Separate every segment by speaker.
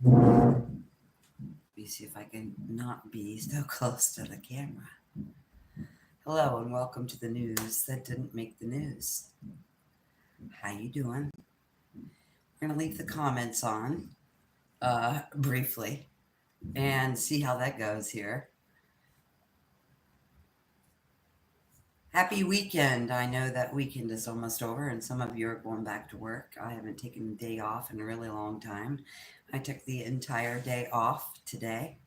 Speaker 1: Let me see if I can not be so close to the camera. Hello and welcome to the news that didn't make the news. How you doing? We're gonna leave the comments on briefly and see how that goes here. Happy weekend. I know that weekend is almost over and some of you are going back to work. I haven't taken a day off in a really long time. I took the entire day off today,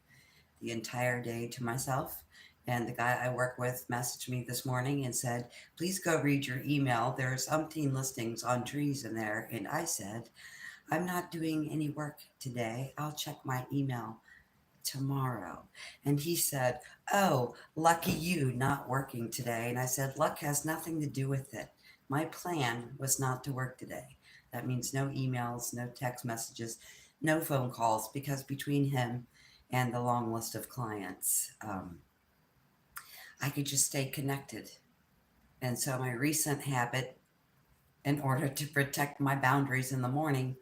Speaker 1: the entire day to myself. And the guy I work with messaged me this morning and said, please go read your email. There's umpteen listings on trees in there. And I said, I'm not doing any work today. I'll check my email tomorrow. And he said, oh, lucky you not working today. And I said, luck has nothing to do with it. My plan was not to work today. That means no emails, no text messages, no phone calls, because between him and the long list of clients, I could just stay connected. And so my recent habit, in order to protect my boundaries in the morning,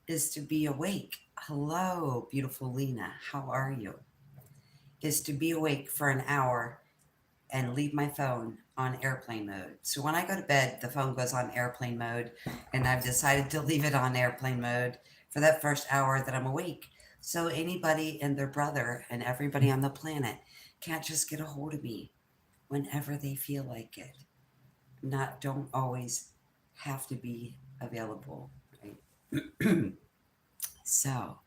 Speaker 1: is to be awake. Hello, beautiful Lena. How are you? Is to be awake for an hour and leave my phone on airplane mode. So when I go to bed, the phone goes on airplane mode, and I've decided to leave it on airplane mode for that first hour that I'm awake. So anybody and their brother and everybody on the planet can't just get a hold of me whenever they feel like it. Don't always have to be available, right? So,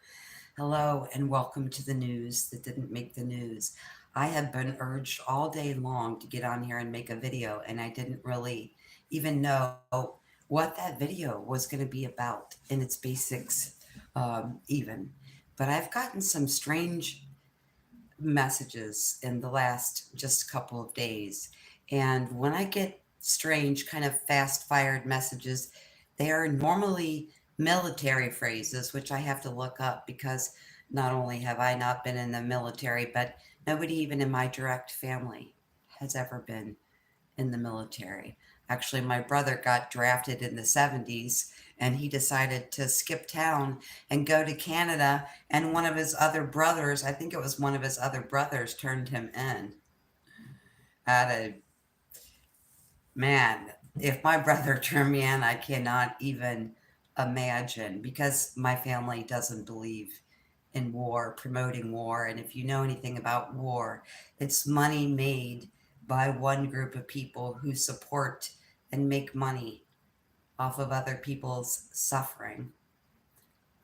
Speaker 1: hello and welcome to the news that didn't make the news. I have been urged all day long to get on here and make a video, and I didn't really even know what that video was going to be about in its basics, even. But I've gotten some strange messages in the last just couple of days. And when I get strange, kind of fast fired messages, they are normally military phrases, which I have to look up because not only have I not been in the military, but nobody even in my direct family has ever been in the military. Actually, my brother got drafted in the 70s and he decided to skip town and go to Canada. And one of his other brothers, I think it was one of his other brothers, turned him in. At a man, if my brother turned me in, I cannot even imagine because my family doesn't believe in war, promoting war. And if you know anything about war, it's money made by one group of people who support and make money off of other people's suffering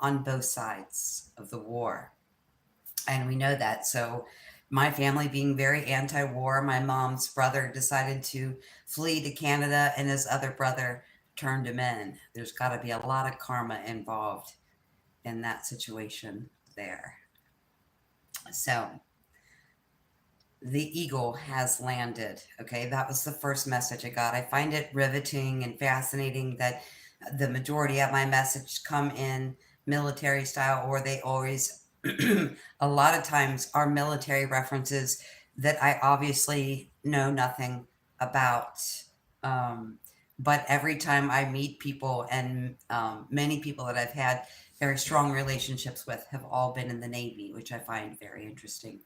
Speaker 1: on both sides of the war. And we know that. So my family being very anti-war, my mom's brother decided to flee to Canada and his other brother turned him in. There's got to be a lot of karma involved in that situation there. So the eagle has landed. Okay, that was the first message I got. I find it riveting and fascinating that the majority of my messages come in military style, or they always, a lot of times, are military references that I obviously know nothing about. But every time I meet people, and many people that I've had very strong relationships with have all been in the Navy, which I find very interesting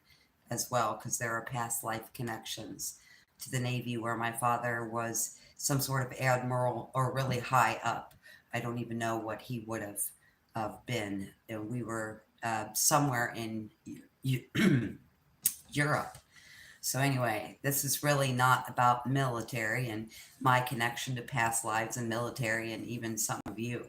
Speaker 1: as well, because there are past life connections to the Navy where my father was some sort of admiral or really high up. I don't even know what he would have been. And we were somewhere in Europe. So anyway, this is really not about military and my connection to past lives and military and even some of you.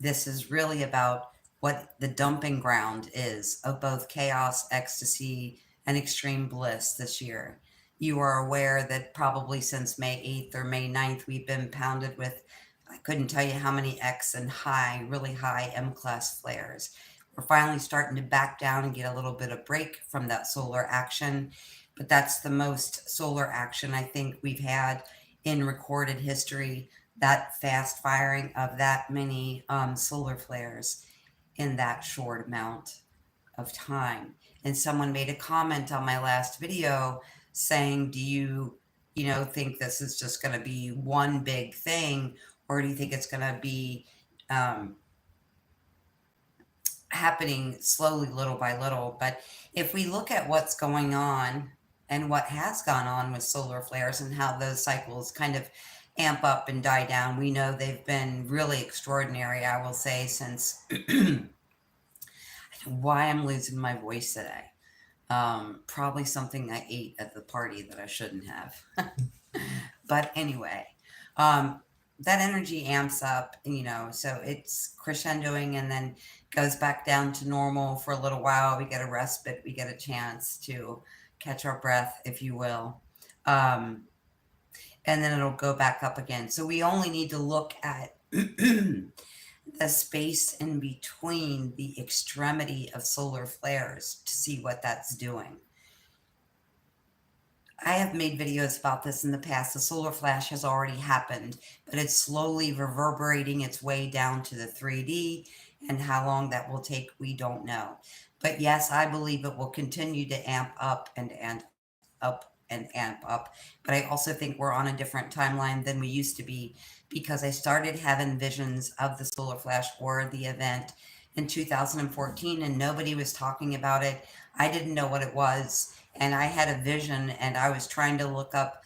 Speaker 1: This is really about what the dumping ground is of both chaos, ecstasy, and extreme bliss this year. You are aware that probably since May 8th or May 9th, we've been pounded with, I couldn't tell you how many X and high, really high M-class flares. We're finally starting to back down and get a little bit of break from that solar action, but that's the most solar action I think we've had in recorded history, that fast firing of that many solar flares in that short amount of time. And someone made a comment on my last video saying, do you think this is just going to be one big thing, or do you think it's going to be happening slowly, little by little. But if we look at what's going on and what has gone on with solar flares and how those cycles kind of amp up and die down, we know they've been really extraordinary, I will say, since why I'm losing my voice today. Probably something I ate at the party that I shouldn't have. But anyway, um, that energy amps up, so it's crescendoing and then goes back down to normal for a little while. We get a respite, we get a chance to catch our breath, if you will. Um, and then it'll go back up again. So we only need to look at the space in between the extremity of solar flares to see what that's doing. I have made videos about this in the past. The solar flash has already happened, but it's slowly reverberating its way down to the 3D, and how long that will take, we don't know. But yes, I believe it will continue to amp up and up and amp up. But I also think we're on a different timeline than we used to be, because I started having visions of the solar flash or the event in 2014 and nobody was talking about it. I didn't know what it was, and I had a vision and I was trying to look up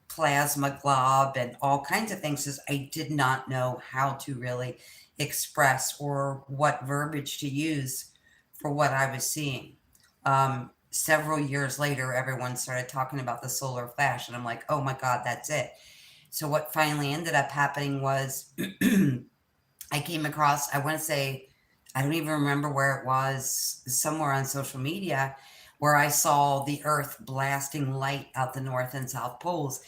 Speaker 1: plasma glob and all kinds of things because I did not know how to really express or what verbiage to use for what I was seeing. Several years later, everyone started talking about the solar flash, and I'm like, oh my God, that's it. So, what finally ended up happening was I came across, I want to say, I don't even remember where it was, somewhere on social media, where I saw the Earth blasting light out the North and South poles.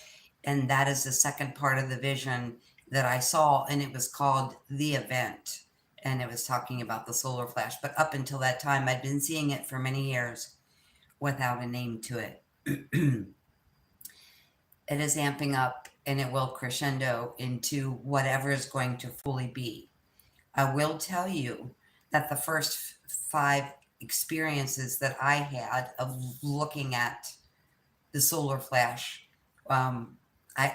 Speaker 1: And that is the second part of the vision that I saw. And it was called The Event. And it was talking about the solar flash. But up until that time, I'd been seeing it for many years without a name to it. It is amping up and it will crescendo into whatever is going to fully be. I will tell you that the first 5 experiences that I had of looking at the solar flash, I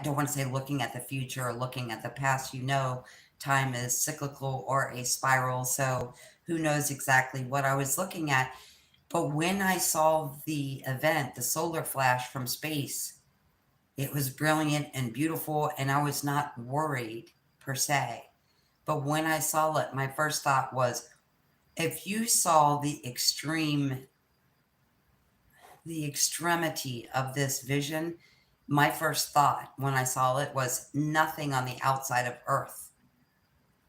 Speaker 1: don't want to say looking at the future or looking at the past. Time is cyclical or a spiral, so who knows exactly what I was looking at. But when I saw the event, the solar flash from space, it was brilliant and beautiful, and I was not worried per se. But when I saw it, my first thought was, if you saw the extremity of this vision, my first thought when I saw it was nothing on the outside of Earth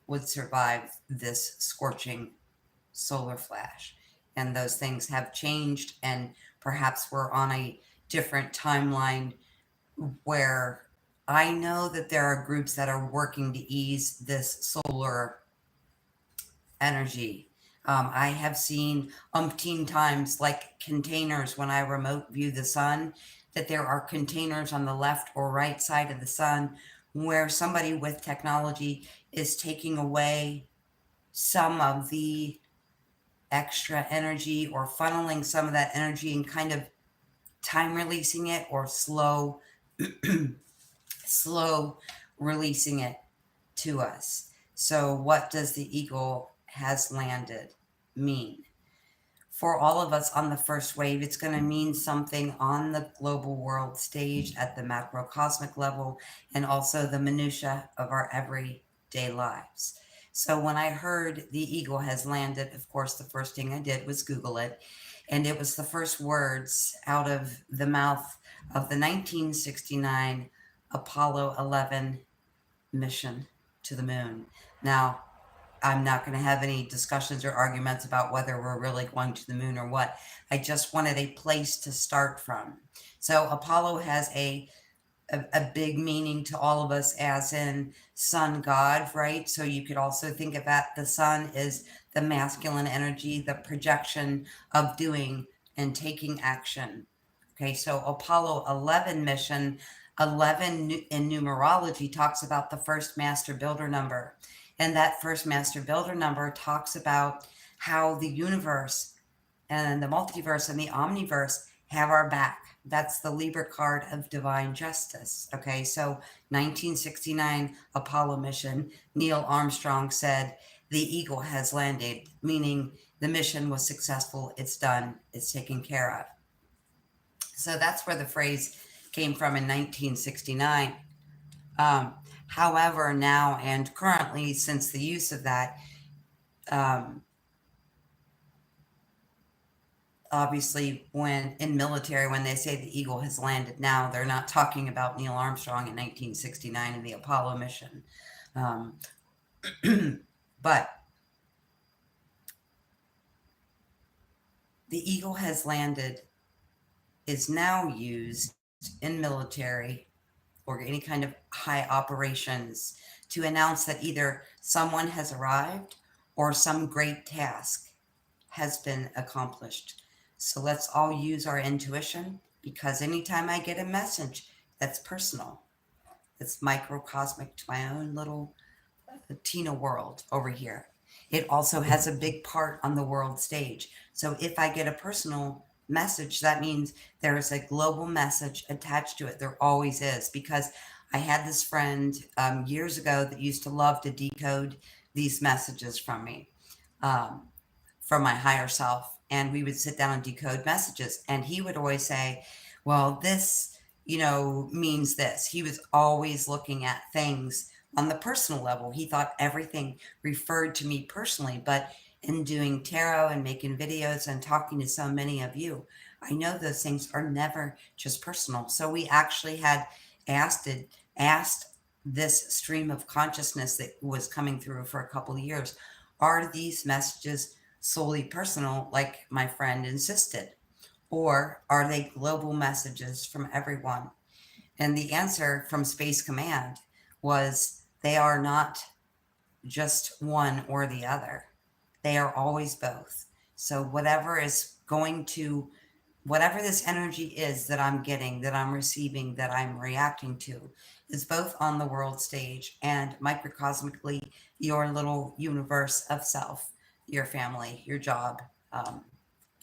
Speaker 1: would survive this scorching solar flash. And those things have changed, and perhaps we're on a different timeline where I know that there are groups that are working to ease this solar energy. I have seen umpteen times, like containers, when I remote view the sun, that there are containers on the left or right side of the sun where somebody with technology is taking away some of the extra energy or funneling some of that energy and kind of time releasing it, or slow slow releasing it to us. So what does the eagle has landed mean? For all of us on the first wave, it's going to mean something on the global world stage at the macrocosmic level, and also the minutiae of our everyday lives. So when I heard the eagle has landed, of course, the first thing I did was Google it. And it was the first words out of the mouth of the 1969 Apollo 11 mission to the moon. Now, I'm not going to have any discussions or arguments about whether we're really going to the moon or what. I just wanted a place to start from. So Apollo has a big meaning to all of us, as in sun god, right? So you could also think of that the sun is the masculine energy, the projection of doing and taking action. Okay, so Apollo 11 mission, 11 in numerology talks about the first master builder number. And that first master builder number talks about how the universe and the multiverse and the omniverse have our back. That's the Libra card of divine justice. Okay, so 1969 Apollo mission, Neil Armstrong said the eagle has landed, meaning the mission was successful, it's done, it's taken care of. So that's where the phrase came from in 1969. Um, However, now and currently, since the use of that, um, obviously, when in military, when they say the eagle has landed now, they're not talking about Neil Armstrong in 1969 and the Apollo mission. Um, but the eagle has landed is now used in military or any kind of high operations to announce that either someone has arrived or some great task has been accomplished. So let's all use our intuition, because anytime I get a message that's personal, that's microcosmic to my own little Tina world over here, it also has a big part on the world stage. So if I get a personal message, that means there is a global message attached to it. There always is, because I had this friend years ago that used to love to decode these messages from me. Um, from my higher self, and we would sit down and decode messages, and he would always say, well, this, means this. He was always looking at things on the personal level. He thought everything referred to me personally, but in doing tarot and making videos and talking to so many of you, I know those things are never just personal. So we actually had asked this stream of consciousness that was coming through for a couple of years, are these messages solely personal, like my friend insisted? Or are they global messages from everyone? And the answer from Space Command was they are not just one or the other. They are always both. So whatever this energy is that I'm getting, that I'm receiving, that I'm reacting to, is both on the world stage and microcosmically your little universe of self, your family, your job, um,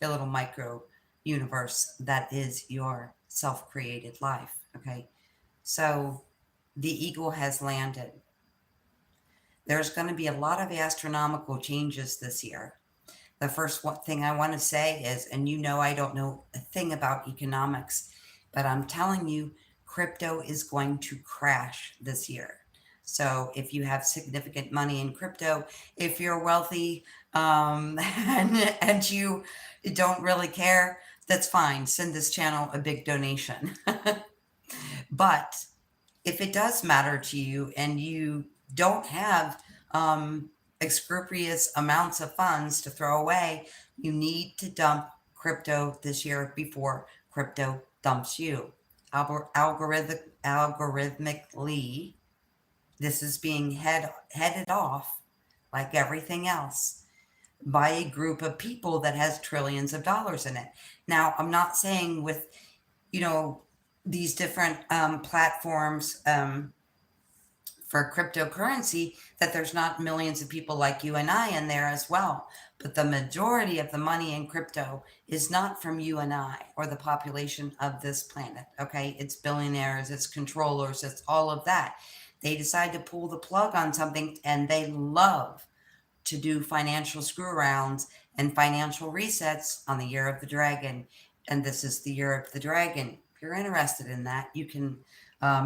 Speaker 1: your little micro universe that is your self created life. Okay. So the eagle has landed. There's going to be a lot of astronomical changes this year. The first thing I want to say is, and I don't know a thing about economics, but I'm telling you, crypto is going to crash this year. So if you have significant money in crypto, if you're wealthy, and you don't really care, that's fine. Send this channel a big donation. But if it does matter to you and you don't have exproprious amounts of funds to throw away, you need to dump crypto this year before crypto dumps you. Algorithmically, this is being headed off, like everything else, by a group of people that has trillions of dollars in it. Now, I'm not saying with, you know, these different platforms for cryptocurrency that there's not millions of people like you and I in there as well. But the majority of the money in crypto is not from you and I or the population of this planet. Okay. It's billionaires, it's controllers, it's all of that. They decide to pull the plug on something, and they love to do financial screw arounds and financial resets on the year of the dragon. And this is the year of the dragon. If you're interested in that, you can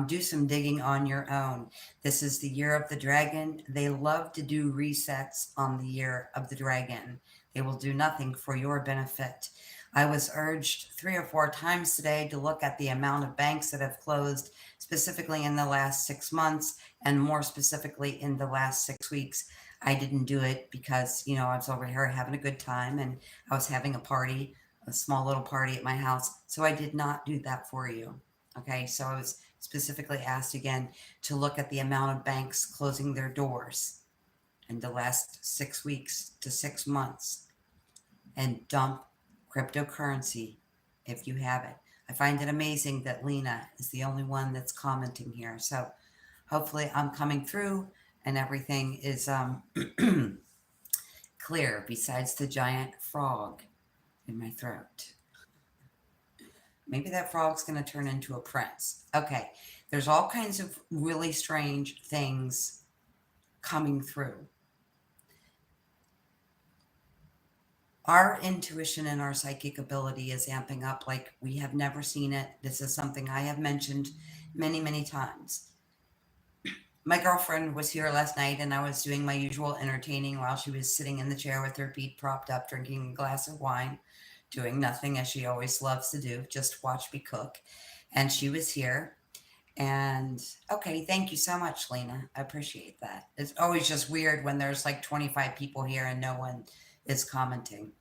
Speaker 1: do some digging on your own. This is the year of the dragon. They love to do resets on the year of the dragon. They will do nothing for your benefit. I was urged 3 or 4 times today to look at the amount of banks that have closed, specifically in the last 6 months, and more specifically in the last 6 weeks. I didn't do it because, I was over here having a good time, and I was having a party, a small little party at my house. So I did not do that for you. Okay. So I was specifically asked again to look at the amount of banks closing their doors in the last 6 weeks to 6 months, and dump cryptocurrency if you have it. I find it amazing that Lena is the only one that's commenting here. So hopefully I'm coming through and everything is clear, besides the giant frog in my throat. Maybe that frog's going to turn into a prince. Okay, there's all kinds of really strange things coming through. Our intuition and our psychic ability is amping up like we have never seen it. This is something I have mentioned many, many times. My girlfriend was here last night and I was doing my usual entertaining while she was sitting in the chair with her feet propped up, drinking a glass of wine, doing nothing as she always loves to do, just watch me cook. And she was here. And okay, thank you so much, Lena. I appreciate that. It's always just weird when there's like 25 people here and no one is commenting.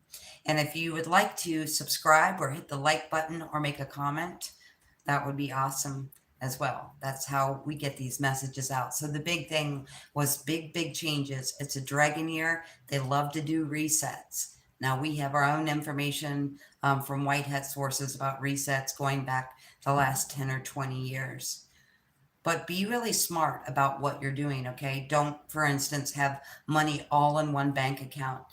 Speaker 1: And if you would like to subscribe or hit the like button or make a comment, that would be awesome as well. That's how we get these messages out. So the big thing was big changes. It's a dragon year. They love to do resets. Now we have our own information from White Hat sources about resets going back the last 10 or 20 years. But be really smart about what you're doing, okay? Don't, for instance, have money all in one bank account.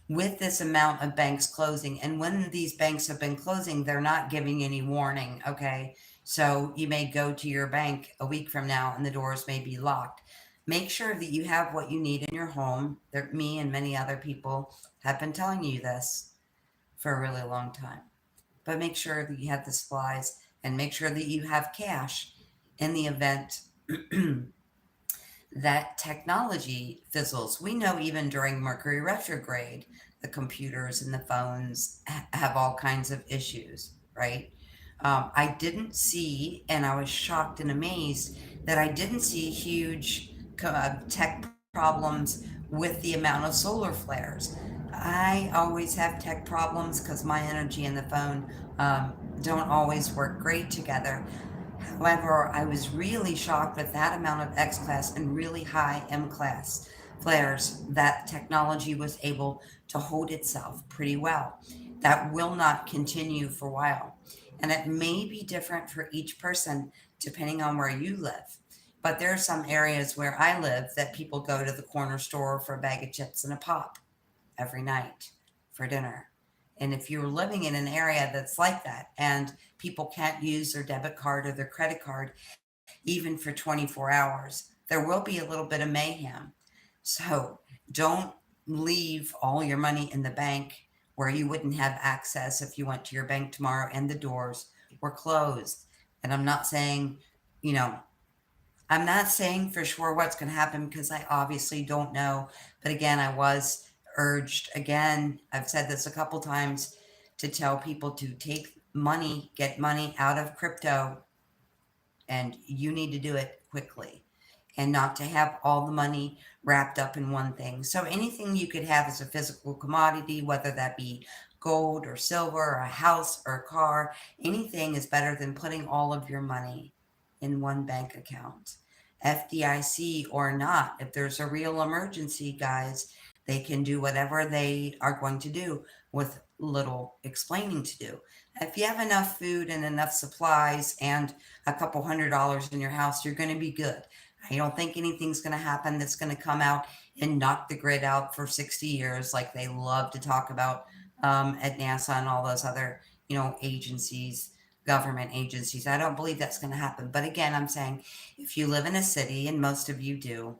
Speaker 1: With this amount of banks closing, and when these banks have been closing, they're not giving any warning, okay? So you may go to your bank a week from now and the doors may be locked. Make sure that you have what you need in your home. Me and many other people have been telling you this for a really long time. But make sure that you have the supplies and make sure that you have cash in the event that technology fizzles. We know even during Mercury retrograde, the computers and the phones have all kinds of issues, right? I didn't see, and I was shocked and amazed that I didn't see huge tech problems with the amount of solar flares. I always have tech problems because my energy and the phone don't always work great together. However, I was really shocked with that amount of X class and really high M class flares that technology was able to hold itself pretty well. That will not continue for a while. And it may be different for each person depending on where you live. But there are some areas where I live that people go to the corner store for a bag of chips and a pop every night for dinner. And if you're living in an area that's like that and people can't use their debit card or their credit card even for 24 hours, there will be a little bit of mayhem. So don't leave all your money in the bank where you wouldn't have access if you went to your bank tomorrow and the doors were closed. And I'm not saying, you know, I'm not saying for sure what's going to happen because I obviously don't know. But again, I was urged again, I've said this a couple times, to tell people to take money, get money out of crypto, and you need to do it quickly and not to have all the money wrapped up in one thing. So anything you could have as a physical commodity, whether that be gold or silver or a house or a car, anything is better than putting all of your money in one bank account. FDIC or not, if there's a real emergency, guys, they can do whatever they are going to do with little explaining to do. If you have enough food and enough supplies and a couple $100s in your house, you're going to be good. I don't think anything's going to happen that's going to come out and knock the grid out for 60 years like they love to talk about at NASA and all those other, agencies, government agencies. I don't believe that's going to happen. But again, I'm saying if you live in a city, and most of you do,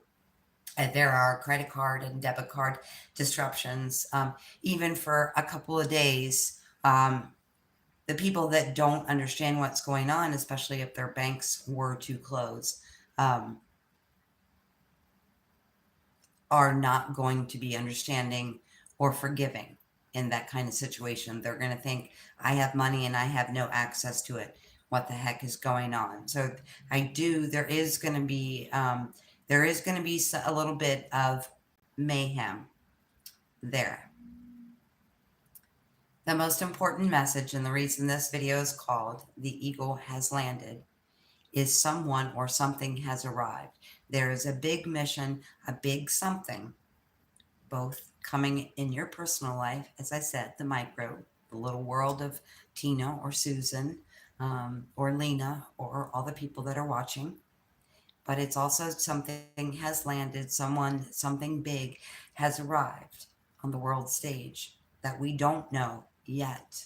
Speaker 1: there are credit card and debit card disruptions, even for a couple of days. The people that don't understand what's going on, especially if their banks were to close, are not going to be understanding or forgiving in that kind of situation. They're going to think, I have money and I have no access to it. What the heck is going on? So there is going to be a little bit of mayhem there. The most important message, and the reason this video is called The Eagle Has Landed, is someone or something has arrived. There is a big mission, a big something, both coming in your personal life, as I said, the micro, the little world of Tina or Susan or Lena or all the people that are watching. But it's also something has landed, something big has arrived on the world stage that we don't know yet.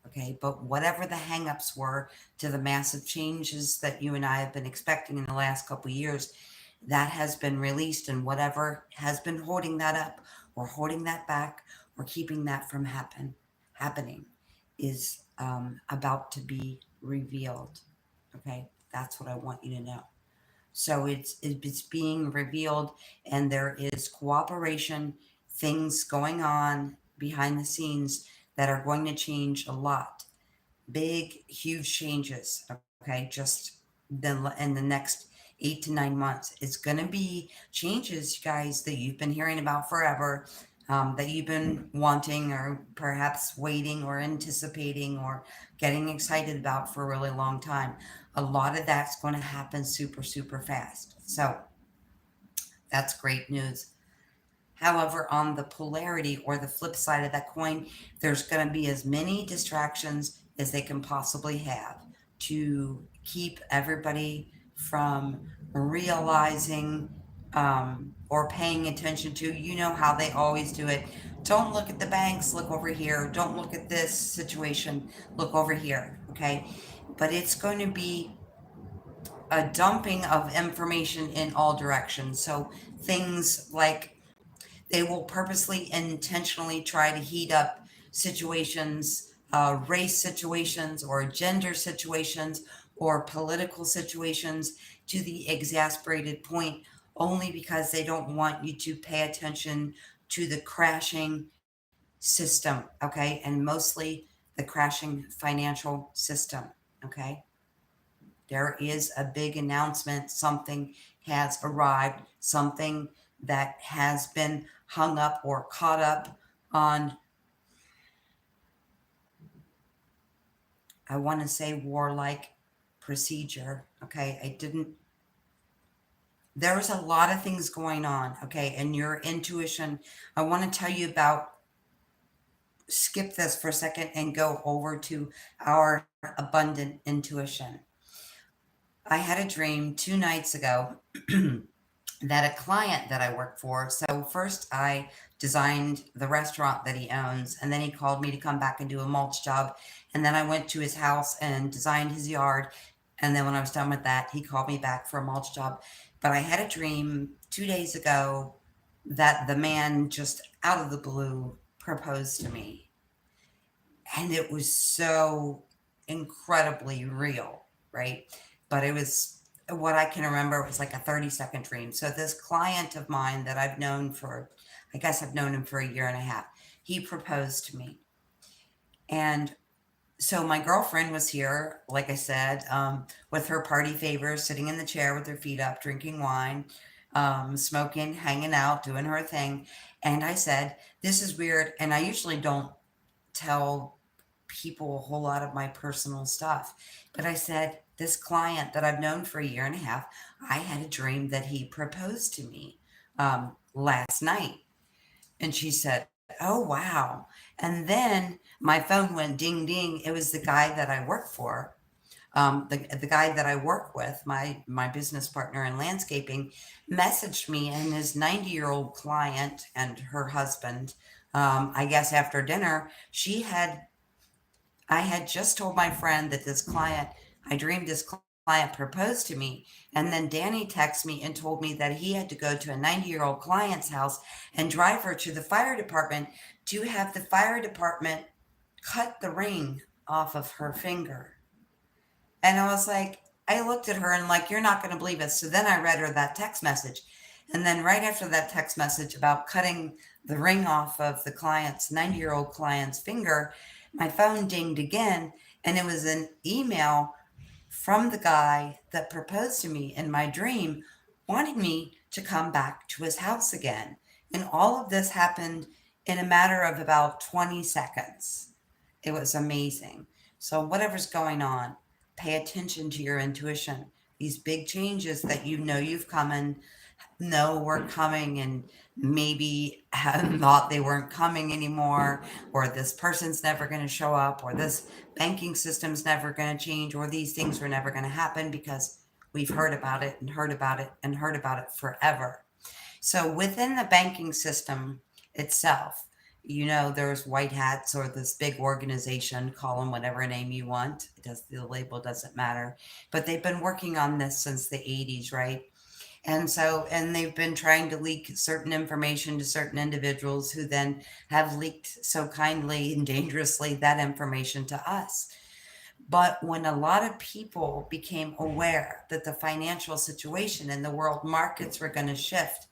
Speaker 1: Okay, but whatever the hangups were to the massive changes that you and I have been expecting in the last couple of years, that has been released, and whatever has been holding that up or holding that back or keeping that from happening is about to be revealed. Okay, that's what I want you to know. So it's being revealed, and there is cooperation, things going on behind the scenes that are going to change a lot. Big, huge changes. Okay, just in the next 8 to 9 months, it's going to be changes, you guys, that you've been hearing about forever, that you've been wanting, or perhaps waiting, or anticipating, or getting excited about for a really long time. A lot of that's going to happen super, super fast. So that's great news. However, on the polarity or the flip side of that coin, there's going to be as many distractions as they can possibly have to keep everybody from realizing or paying attention to. You know how they always do it. Don't look at the banks, look over here. Don't look at this situation, look over here. Okay. But it's going to be a dumping of information in all directions. So things like they will purposely, intentionally try to heat up situations, race situations, or gender situations, or political situations to the exasperated point, only because they don't want you to pay attention to the crashing system, okay? And mostly the crashing financial system, okay? There is a big announcement. Something has arrived, something that has been hung up or caught up on, I want to say, warlike procedure. Okay. There was a lot of things going on. Okay. And your intuition, I want to tell you about, skip this for a second and go over to our abundant intuition. I had a dream 2 nights ago that a client that I work for, so first I designed the restaurant that he owns, and then he called me to come back and do a mulch job. And then I went to his house and designed his yard. And then when I was done with that, he called me back for a mulch job. But I had a dream 2 days ago that the man just out of the blue proposed to me. And it was so incredibly real, right? But it was, what I can remember, it was like a 30-second dream. So this client of mine that I've known for, I guess I've known him for a year and a half, he proposed to me. And so my girlfriend was here, like I said, with her party favors, sitting in the chair with her feet up, drinking wine, smoking, hanging out, doing her thing. And I said, this is weird. And I usually don't tell people a whole lot of my personal stuff. But I said, this client that I've known for a year and a half, I had a dream that he proposed to me last night. And she said, oh, wow. And then my phone went ding, ding. It was the guy that I work for. The guy that I work with, my business partner in landscaping, messaged me, and his 90-year-old client and her husband, I guess after dinner, I had just told my friend that I dreamed this client proposed to me. And then Danny texted me and told me that he had to go to a 90-year-old client's house and drive her to the fire department to have the fire department cut the ring off of her finger. And I was like, I looked at her and like, you're not going to believe it. So then I read her that text message. And then right after that text message about cutting the ring off of the 90-year-old client's finger, my phone dinged again. And it was an email from the guy that proposed to me in my dream, wanting me to come back to his house again. And all of this happened in a matter of about 20 seconds. It was amazing. So, whatever's going on, pay attention to your intuition. These big changes that you know were coming, and maybe had thought they weren't coming anymore, or this person's never going to show up, or this banking system's never going to change, or these things were never going to happen, because we've heard about it and heard about it and heard about it forever. So within the banking system itself, there's white hats, or this big organization, call them whatever name you want. The label doesn't matter. But they've been working on this since the 80s, right? And they've been trying to leak certain information to certain individuals who then have leaked so kindly and dangerously that information to us. But when a lot of people became aware that the financial situation in the world markets were going to shift,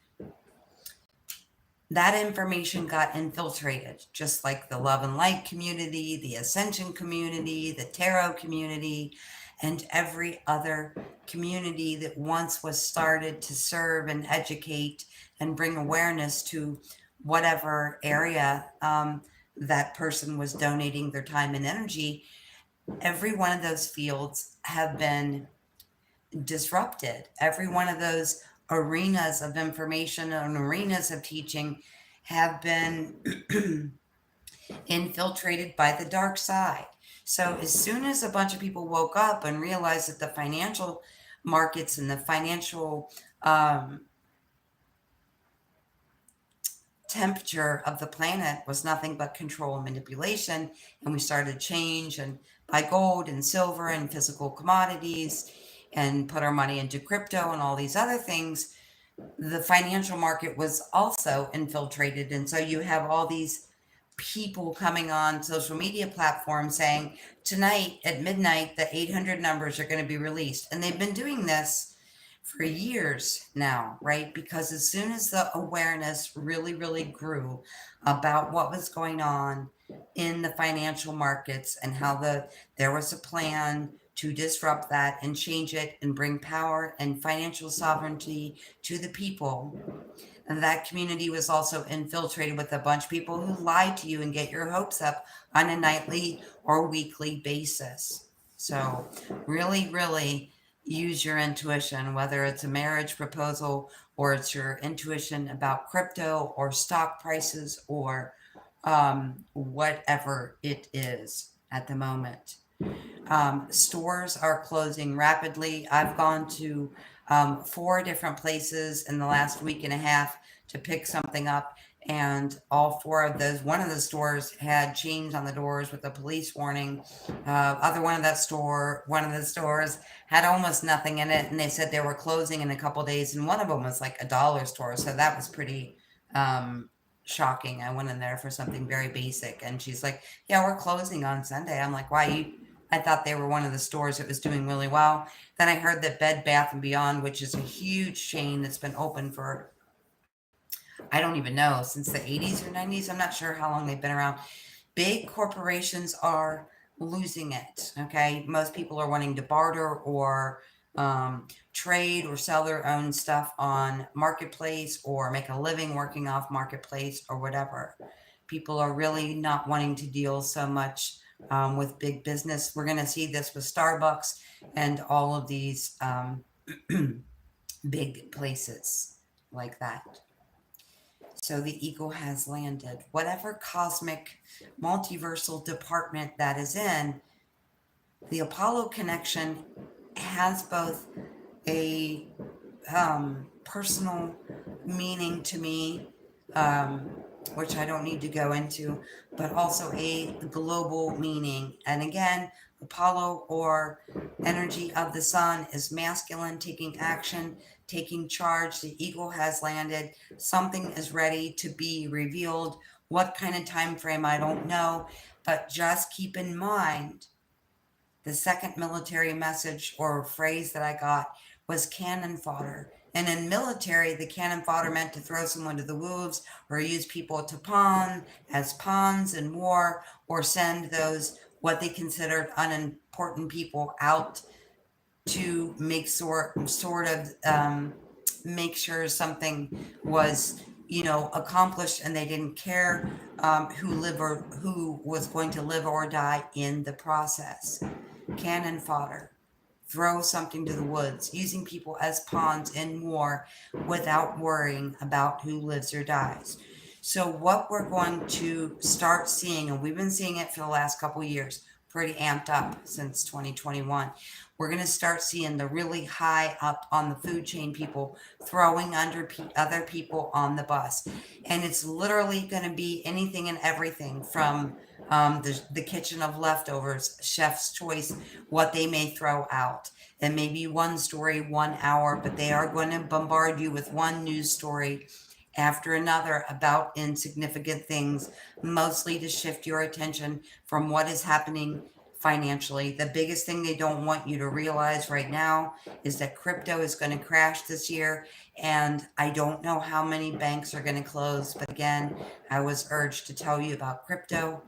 Speaker 1: that information got infiltrated, just like the love and light community, the ascension community, the tarot community, and every other community that once was started to serve and educate and bring awareness to whatever area that person was donating their time and energy. Every one of those fields have been disrupted. Every one of those arenas of information and arenas of teaching have been infiltrated by the dark side. So as soon as a bunch of people woke up and realized that the financial markets and the financial temperature of the planet was nothing but control and manipulation, and we started to change and buy gold and silver and physical commodities and put our money into crypto and all these other things, the financial market was also infiltrated. And so you have all these people coming on social media platforms saying, tonight at midnight, the 800 numbers are going to be released. And they've been doing this for years now, right? Because as soon as the awareness really, really grew about what was going on in the financial markets and how there was a plan to disrupt that and change it and bring power and financial sovereignty to the people. And that community was also infiltrated with a bunch of people who lie to you and get your hopes up on a nightly or weekly basis. So really, really use your intuition, whether it's a marriage proposal or it's your intuition about crypto or stock prices or whatever it is at the moment. Stores are closing rapidly. I've gone to 4 different places in the last week and a half to pick something up, and all 4 of those, one of the stores had chains on the doors with a police warning. One of the stores had almost nothing in it, and they said they were closing in a couple days, and one of them was like a dollar store, so that was pretty shocking. I went in there for something very basic, and she's like, yeah, we're closing on Sunday. I'm like, why? I thought they were one of the stores that was doing really well. Then I heard that Bed Bath and Beyond, which is a huge chain that's been open for, I don't even know, since the 80s or 90s. I'm not sure how long they've been around. Big corporations are losing it. Okay. Most people are wanting to barter or trade or sell their own stuff on Marketplace or make a living working off Marketplace or whatever. People are really not wanting to deal so much with big business. We're going to see this with Starbucks and all of these big places like that. So the eagle has landed. Whatever cosmic multiversal department that is in, the Apollo connection has both a personal meaning to me, which I don't need to go into, but also a global meaning. And again, Apollo, or energy of the sun, is masculine, taking action, taking charge. The eagle has landed. Something is ready to be revealed. What kind of time frame, I don't know, but just keep in mind the second military message or phrase that I got was cannon fodder. And in military, the cannon fodder meant to throw someone to the wolves or use people to pawn as pawns in war, or send those what they considered unimportant people out to make sort of make sure something was accomplished, and they didn't care who was going to live or die in the process. Cannon fodder. Throw something to the woods, using people as pawns in war without worrying about who lives or dies. So what we're going to start seeing, and we've been seeing it for the last couple of years, pretty amped up since 2021. We're going to start seeing the really high up on the food chain people throwing under other people on the bus. And it's literally going to be anything and everything from the kitchen of leftovers, chef's choice, what they may throw out. It may be one story, 1 hour, but they are going to bombard you with one news story after another about insignificant things, mostly to shift your attention from what is happening financially. The biggest thing they don't want you to realize right now is that crypto is going to crash this year. And I don't know how many banks are going to close. But again, I was urged to tell you about crypto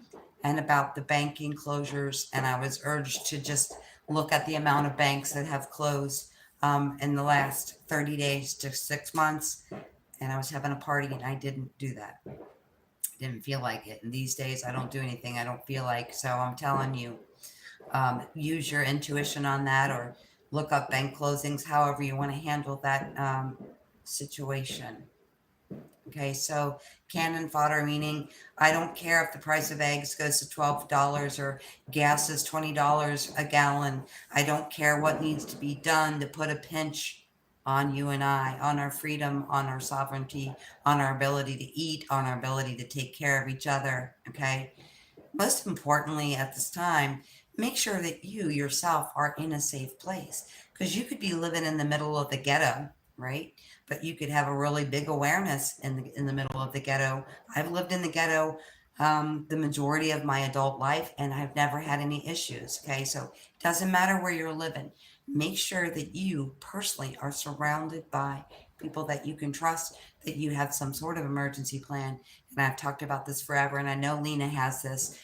Speaker 1: and about the banking closures. And I was urged to just look at the amount of banks that have closed in the last 30 days to 6 months. And I was having a party and I didn't do that. Didn't feel like it. And these days I don't do anything I don't feel like. So I'm telling you, use your intuition on that, or look up bank closings, however you want to handle that situation. Okay, so cannon fodder, meaning I don't care if the price of eggs goes to $12 or gas is $20 a gallon. I don't care what needs to be done to put a pinch on you and I, on our freedom, on our sovereignty, on our ability to eat, on our ability to take care of each other. Okay, most importantly at this time, make sure that you yourself are in a safe place, because you could be living in the middle of the ghetto, right? But you could have a really big awareness in the middle of the ghetto. I've lived in the ghetto the majority of my adult life, and I've never had any issues. Okay, so it doesn't matter where you're living. Make sure that you personally are surrounded by people that you can trust, that you have some sort of emergency plan. And I've talked about this forever, and I know Lena has this.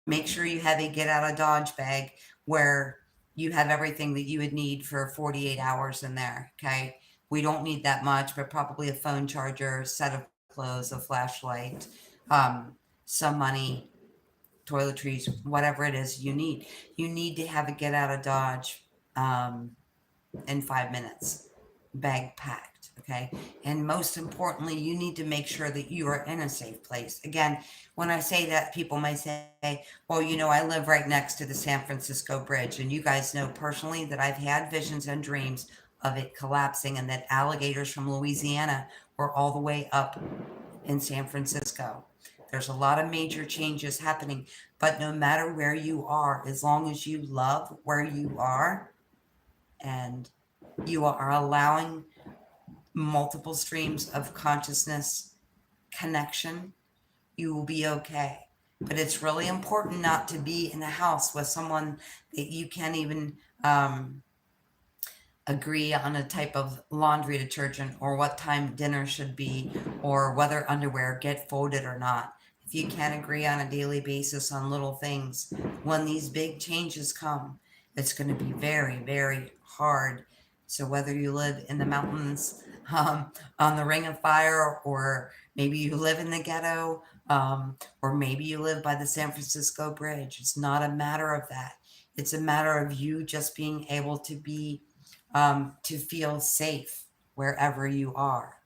Speaker 1: Make sure you have a get out of Dodge bag where you have everything that you would need for 48 hours in there. Okay, we don't need that much, but probably a phone charger, a set of clothes, a flashlight, some money, toiletries, whatever it is you need. You need to have a get out of Dodge in 5 minutes, bag packed. Okay, and most importantly, you need to make sure that you are in a safe place. Again, when I say that, people may say, well, you know, I live right next to the San Francisco Bridge, and you guys know personally that I've had visions and dreams of it collapsing, and that alligators from Louisiana were all the way up in San Francisco. There's a lot of major changes happening, but no matter where you are, as long as you love where you are and you are allowing multiple streams of consciousness connection, you will be okay. But it's really important not to be in a house with someone that you can't even agree on a type of laundry detergent, or what time dinner should be, or whether underwear get folded or not. If you can't agree on a daily basis on little things, when these big changes come, it's going to be very, very hard. So whether you live in the mountains, on the Ring of Fire, or maybe you live in the ghetto, or maybe you live by the San Francisco Bridge, it's not a matter of that. It's a matter of you just being able to be to feel safe wherever you are.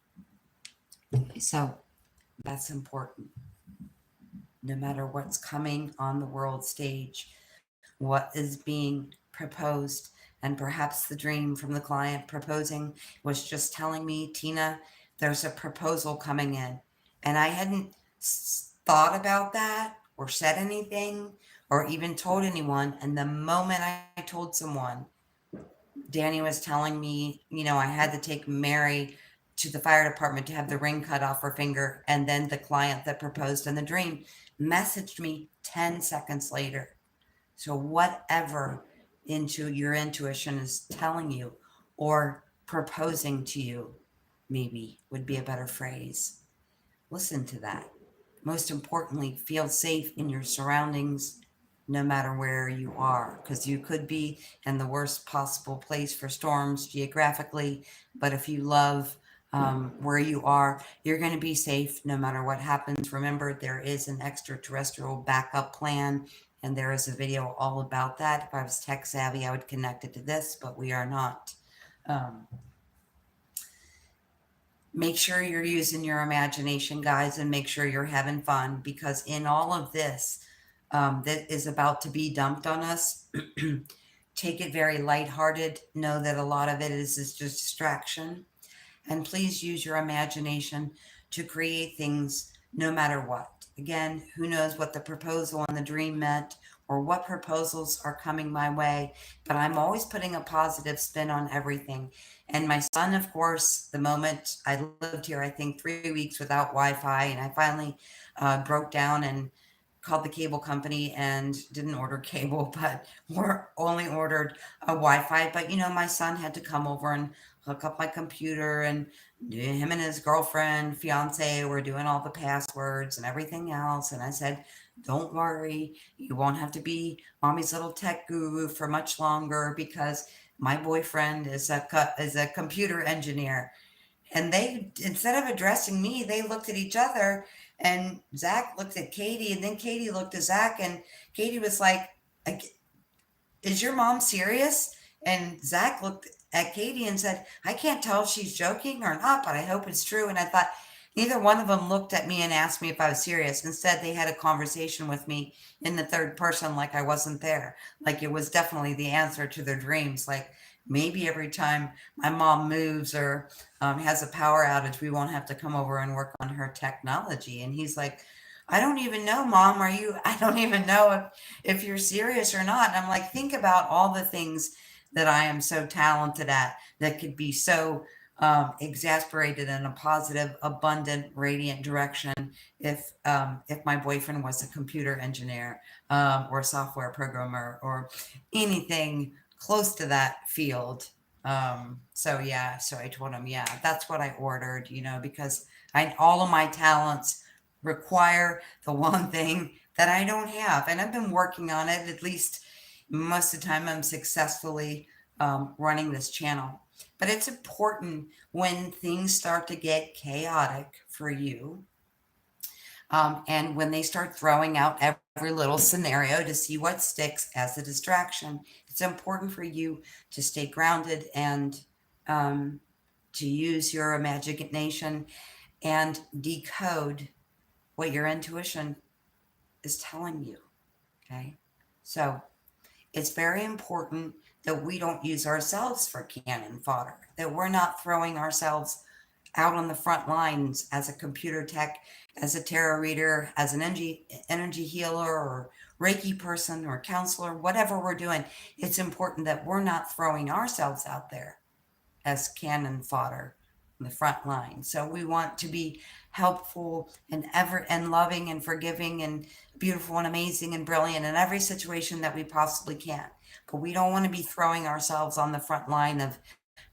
Speaker 1: So that's important. No matter what's coming on the world stage, what is being proposed, and perhaps the dream from the client proposing was just telling me, Tina, there's a proposal coming in. And I hadn't thought about that or said anything or even told anyone. And the moment I told someone, Danny was telling me, you know, I had to take Mary to the fire department to have the ring cut off her finger. And then the client that proposed in the dream messaged me 10 seconds later. So whatever into your intuition is telling you or proposing to you, maybe would be a better phrase. Listen to that. Most importantly, feel safe in your surroundings, no matter where you are, because you could be in the worst possible place for storms geographically. But if you love where you are, you're going to be safe no matter what happens. Remember, there is an extraterrestrial backup plan, and there is a video all about that. If I was tech savvy, I would connect it to this, but we are not. Make sure you're using your imagination, guys, and make sure you're having fun, because in all of this that is about to be dumped on us, take it very lighthearted. Know that a lot of it is just distraction. And please use your imagination to create things no matter what. Again, who knows what the proposal and the dream meant or what proposals are coming my way, but I'm always putting a positive spin on everything. And my son, of course, the moment I lived here, I think 3 weeks without Wi-Fi, and I finally broke down and called the cable company and didn't order cable, but only ordered a Wi-Fi. But my son had to come over and hook up my computer, and him and his girlfriend, fiance, were doing all the passwords and everything else. And I said, "Don't worry, you won't have to be mommy's little tech guru for much longer because my boyfriend is a computer engineer." And they, instead of addressing me, they looked at each other, and Zach looked at Katie, and then Katie looked at Zach, and Katie was like, "Is your mom serious?" And Zach looked at Katie and said, "I can't tell if she's joking or not, but I hope it's true." And I thought, neither one of them looked at me and asked me if I was serious. Instead, they had a conversation with me in the third person, like I wasn't there. Like it was definitely the answer to their dreams. Like maybe every time my mom moves or has a power outage, we won't have to come over and work on her technology. And he's like, "I don't even know, mom. I don't even know if you're serious or not." And I'm like, think about all the things that I am so talented at that could be so exasperated in a positive, abundant, radiant direction if my boyfriend was a computer engineer or a software programmer or anything close to that field. So yeah, so I told him, yeah, that's what I ordered, because all of my talents require the one thing that I don't have. And I've been working on it. At least most of the time I'm successfully running this channel. But it's important when things start to get chaotic for you, and when they start throwing out every little scenario to see what sticks as a distraction. It's important for you to stay grounded and to use your imagination and decode what your intuition is telling you. Okay. So it's very important that we don't use ourselves for cannon fodder, that we're not throwing ourselves out on the front lines as a computer tech, as a tarot reader, as an energy healer or Reiki person or counselor, whatever we're doing. It's important that we're not throwing ourselves out there as cannon fodder in the front line. So we want to be helpful and loving and forgiving and beautiful and amazing and brilliant in every situation that we possibly can. But we don't want to be throwing ourselves on the front line of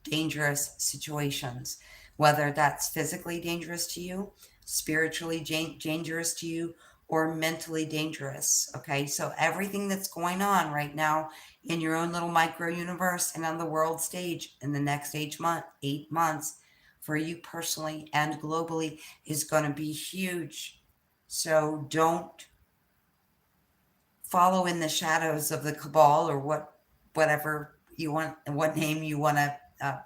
Speaker 1: dangerous situations, whether that's physically dangerous to you, spiritually dangerous to you, or mentally dangerous. Okay, so everything that's going on right now in your own little micro universe and on the world stage in the next 8 months for you personally and globally is going to be huge. So don't follow in the shadows of the cabal or whatever you want, what name you want to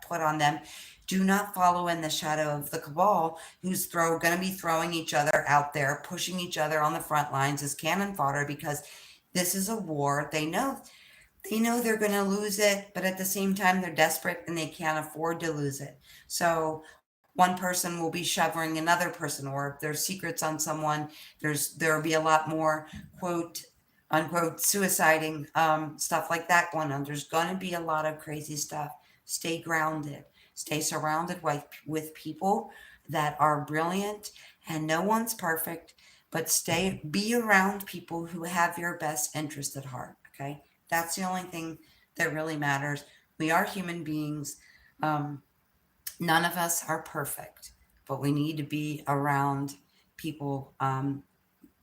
Speaker 1: put on them. Do not follow in the shadow of the cabal who's going to be throwing each other out there, pushing each other on the front lines as cannon fodder, because this is a war. They know they're going to lose it, but at the same time they're desperate and they can't afford to lose it. So one person will be shoving another person, or if there's secrets on someone, there'll be a lot more quote unquote suiciding, stuff like that going on. There's going to be a lot of crazy stuff. Stay grounded. Stay surrounded with people that are brilliant, and no one's perfect, but be around people who have your best interest at heart. Okay, that's the only thing that really matters. We are human beings. None of us are perfect, but we need to be around people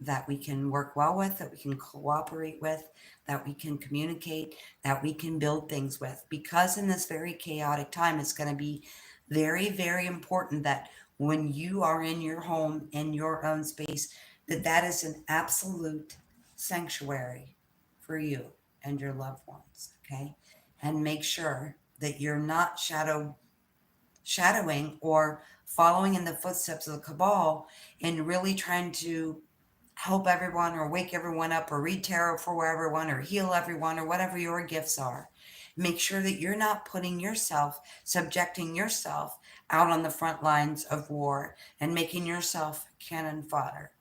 Speaker 1: that we can work well with, that we can cooperate with, that we can communicate, that we can build things with. Because in this very chaotic time, it's going to be very, very important that when you are in your home, in your own space, that is an absolute sanctuary for you and your loved ones. Okay. And make sure that you're not shadowing or following in the footsteps of the cabal and really trying to help everyone or wake everyone up or read tarot for everyone or heal everyone or whatever your gifts are. Make sure that you're not subjecting yourself out on the front lines of war and making yourself cannon fodder.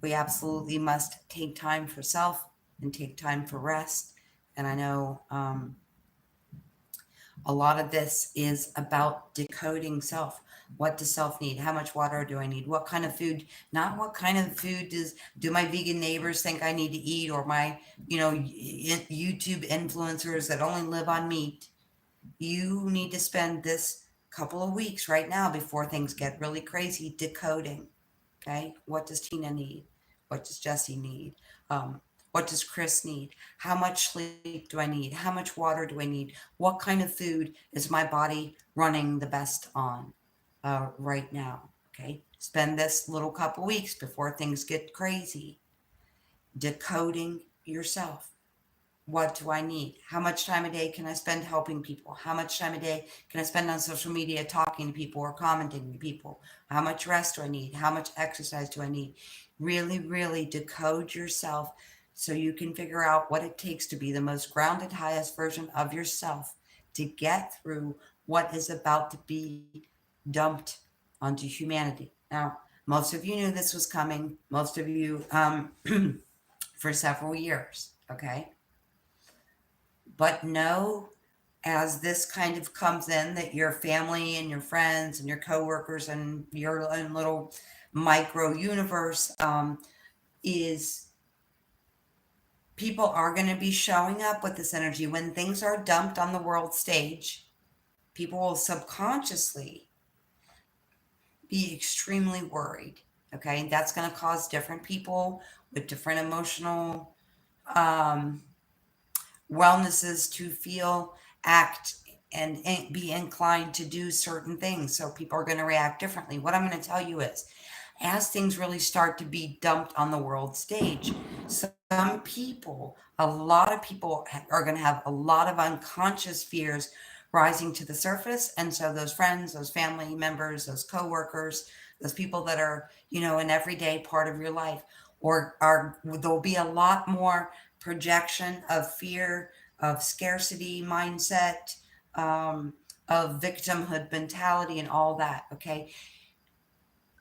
Speaker 1: We absolutely must take time for self and take time for rest. And I know a lot of this is about decoding self. What does self need? How much water do I need? What kind of food? Not what kind of food do my vegan neighbors think I need to eat, or my YouTube influencers that only live on meat. You need to spend this couple of weeks right now before things get really crazy decoding. Okay, what does Tina need? What does Jesse need? Um, what does Chris need? How much sleep do I need? How much water do I need? What kind of food is my body running the best on right now? Okay, spend this little couple weeks before things get crazy decoding yourself. What do I need? How much time a day can I spend helping people? How much time a day can I spend on social media talking to people or commenting to people? How much rest do I need? How much exercise do I need? Really, really decode yourself so you can figure out what it takes to be the most grounded, highest version of yourself to get through what is about to be dumped onto humanity. Now, most of you knew this was coming. Most of you, for several years, okay? But know as this kind of comes in that your family and your friends and your coworkers and your own little micro universe is people are going to be showing up with this energy when things are dumped on the world stage. People will subconsciously be extremely worried. Okay, that's going to cause different people with different emotional um, wellnesses to feel, act, and be inclined to do certain things. So people are going to react differently. What I'm going to tell you is, as things really start to be dumped on the world stage, some people, a lot of people are going to have a lot of unconscious fears rising to the surface. And so those friends, those family members, those coworkers, those people that are, an everyday part of your life, or there'll be a lot more projection of fear, of scarcity mindset, um, of victimhood mentality, and all that. Okay,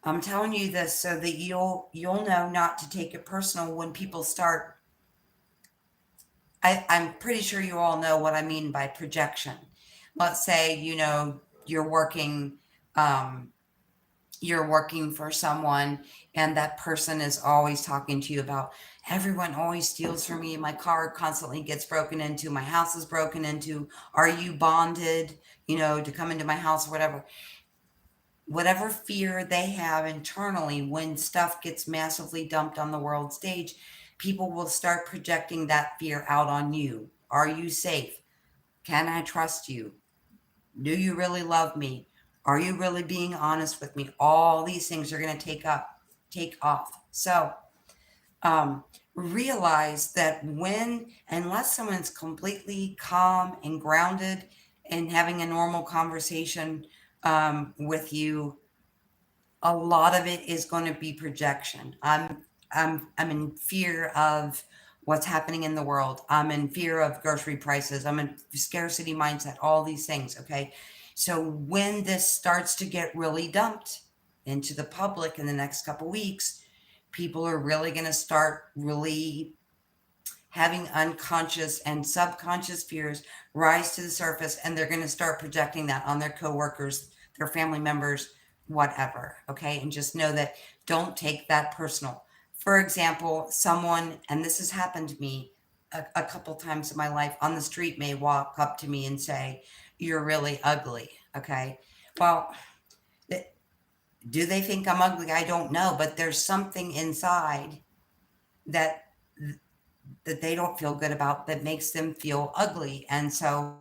Speaker 1: I'm telling you this so that you'll know not to take it personal when people start. I'm pretty sure you all know what I mean by projection. Let's say you're working. Um, you're working for someone and that person is always talking to you about everyone always steals from me, my car constantly gets broken into, my house is broken into, are you bonded to come into my house, or whatever fear they have internally. When stuff gets massively dumped on the world stage, people will start projecting that fear out on you. Are you safe? Can I trust you? Do you really love me? Are you really being honest with me? All these things are going to take off. So um, realize that unless someone's completely calm and grounded and having a normal conversation with you, a lot of it is going to be projection. I'm in fear of what's happening in the world. I'm in fear of grocery prices. I'm in scarcity mindset, all these things. Okay. So when this starts to get really dumped into the public in the next couple weeks, people are really going to start really having unconscious and subconscious fears rise to the surface, and they're going to start projecting that on their coworkers, their family members, whatever. Okay, and just know that, don't take that personal. For example, someone, and this has happened to me a couple times in my life, on the street may walk up to me and say, "You're really ugly." Okay, well, do they think I'm ugly? I don't know, but there's something inside that that they don't feel good about that makes them feel ugly. And so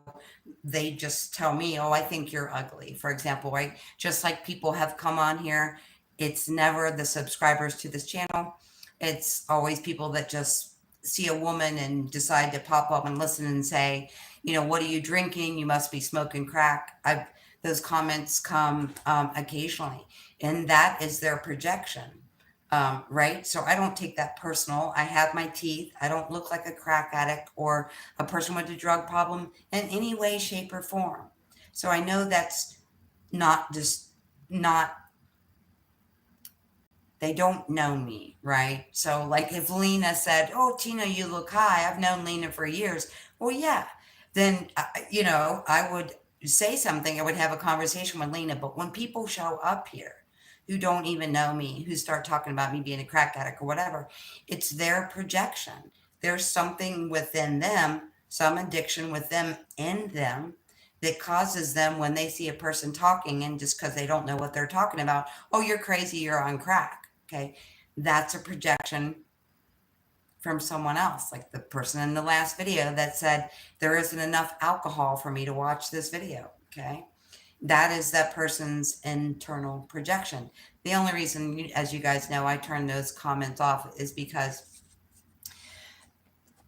Speaker 1: they just tell me, "Oh, I think you're ugly," for example, right? Just like people have come on here, it's never the subscribers to this channel. It's always people that just see a woman and decide to pop up and listen and say, "What are you drinking? You must be smoking crack." Those comments come occasionally, and that is their projection. Right? So I don't take that personal. I have my teeth. I don't look like a crack addict or a person with a drug problem in any way, shape, or form. So I know that's not just not They don't know me, right? So, like, if Lena said, "Oh, Tina, you look high," I've known Lena for years. Well, yeah, then, I would say something, I would have a conversation with Lena. But when people show up here who don't even know me, who start talking about me being a crack addict or whatever, it's their projection. There's something within them, some addiction with them in them, that causes them, when they see a person talking, and just because they don't know what they're talking about, "Oh, you're crazy, you're on crack." Okay. That's a projection from someone else, like the person in the last video that said, "There isn't enough alcohol for me to watch this video." Okay. That is that person's internal projection. The only reason, as you guys know, I turn those comments off is because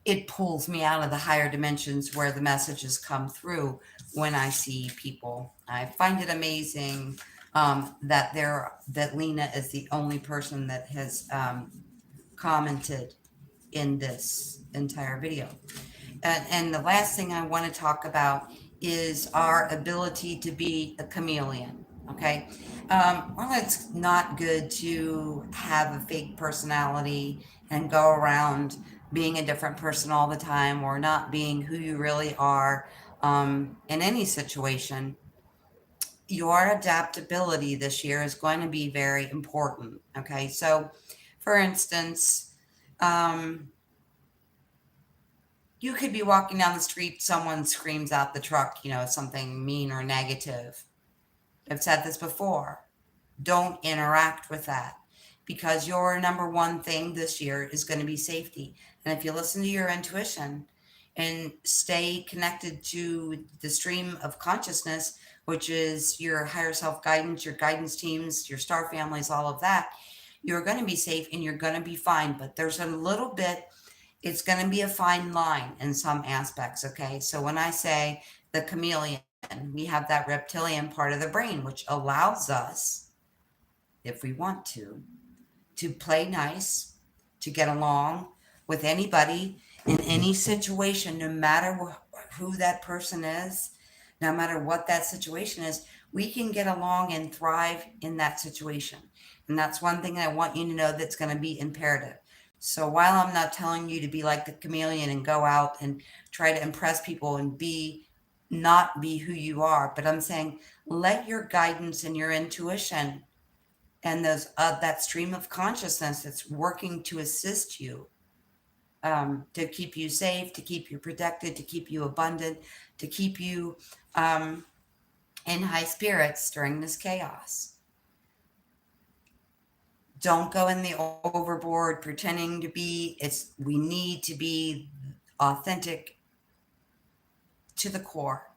Speaker 1: it pulls me out of the higher dimensions where the messages come through when I see people. I find it amazing that Lena is the only person that has commented in this entire video. And the last thing I want to talk about is our ability to be a chameleon. Okay. Well, it's not good to have a fake personality and go around being a different person all the time, or not being who you really are in any situation. Your adaptability this year is going to be very important. Okay. So, for instance, um, you could be walking down the street, someone screams out the truck, something mean or negative. I've said this before. Don't interact with that, because your number one thing this year is going to be safety. And if you listen to your intuition and stay connected to the stream of consciousness, which is your higher self guidance, your guidance teams, your star families, all of that, you're going to be safe and you're going to be fine. But there's a little bit, it's going to be a fine line in some aspects. Okay. So when I say the chameleon, we have that reptilian part of the brain, which allows us, if we want to play nice, to get along with anybody in any situation, no matter who that person is, no matter what that situation is. We can get along and thrive in that situation. And that's one thing I want you to know, that's going to be imperative. So while I'm not telling you to be like the chameleon and go out and try to impress people and not be who you are, but I'm saying, let your guidance and your intuition and that stream of consciousness that's working to assist you, to keep you safe, to keep you protected, to keep you abundant, to keep you in high spirits during this chaos. Don't go in the overboard pretending to be. We need to be authentic to the core.